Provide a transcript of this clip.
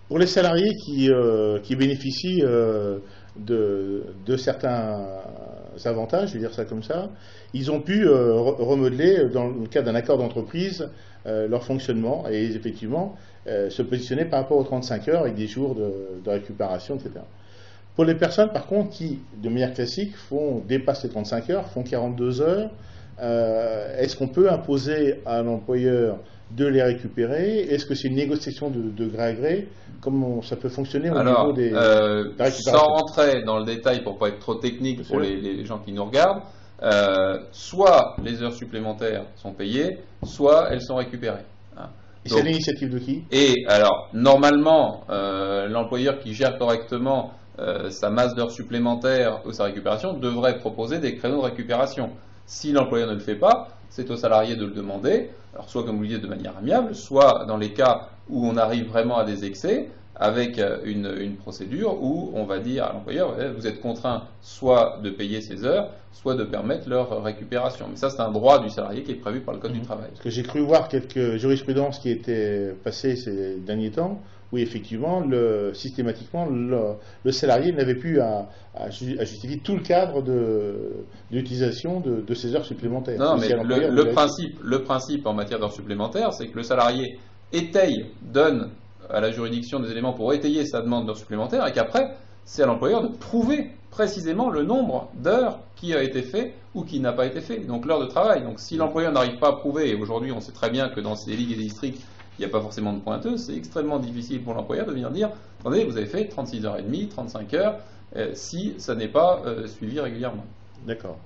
Pour les salariés qui bénéficient de certains avantages, je vais dire ça comme ça, ils ont pu remodeler, dans le cadre d'un accord d'entreprise, leur fonctionnement et effectivement se positionner par rapport aux 35 heures avec des jours de récupération, etc. Pour les personnes, par contre, qui, de manière classique, dépassent les 35 heures, font 42 heures, est-ce qu'on peut imposer à l'employeur de les récupérer? Est-ce que c'est une négociation de gré à gré? Comment ça peut fonctionner au niveau Alors, de la sans récupération? rentrer dans le détail pour ne pas être trop technique Bien pour sûr. les gens qui nous regardent, soit les heures supplémentaires sont payées, soit elles sont récupérées. Hein. Et c'est l'initiative de qui? Et alors, normalement, l'employeur qui gère correctement sa masse d'heures supplémentaires ou sa récupération devrait proposer des créneaux de récupération. Si l'employeur ne le fait pas, c'est au salarié de le demander, alors soit comme vous le disiez de manière amiable, soit dans les cas où on arrive vraiment à des excès, avec une procédure où on va dire à l'employeur, vous êtes contraint soit de payer ces heures, soit de permettre leur récupération. Mais ça, c'est un droit du salarié qui est prévu par le Code du travail. Parce que j'ai cru voir quelques jurisprudences qui étaient passées ces derniers temps, où effectivement, systématiquement, le salarié n'avait plus à justifier tout le cadre d'utilisation de ces heures supplémentaires. Non, mais le principe en matière d'heures supplémentaires, c'est que le salarié donne à la juridiction des éléments pour étayer sa demande d'heures supplémentaires, et qu'après, c'est à l'employeur de prouver précisément le nombre d'heures qui a été fait ou qui n'a pas été fait, donc l'heure de travail. Donc si l'employeur n'arrive pas à prouver, et aujourd'hui on sait très bien que dans ces ligues et des districts, il n'y a pas forcément de pointeuses, c'est extrêmement difficile pour l'employeur de venir dire, attendez, vous avez fait 36h30, 35 heures, si ça n'est pas suivi régulièrement. D'accord.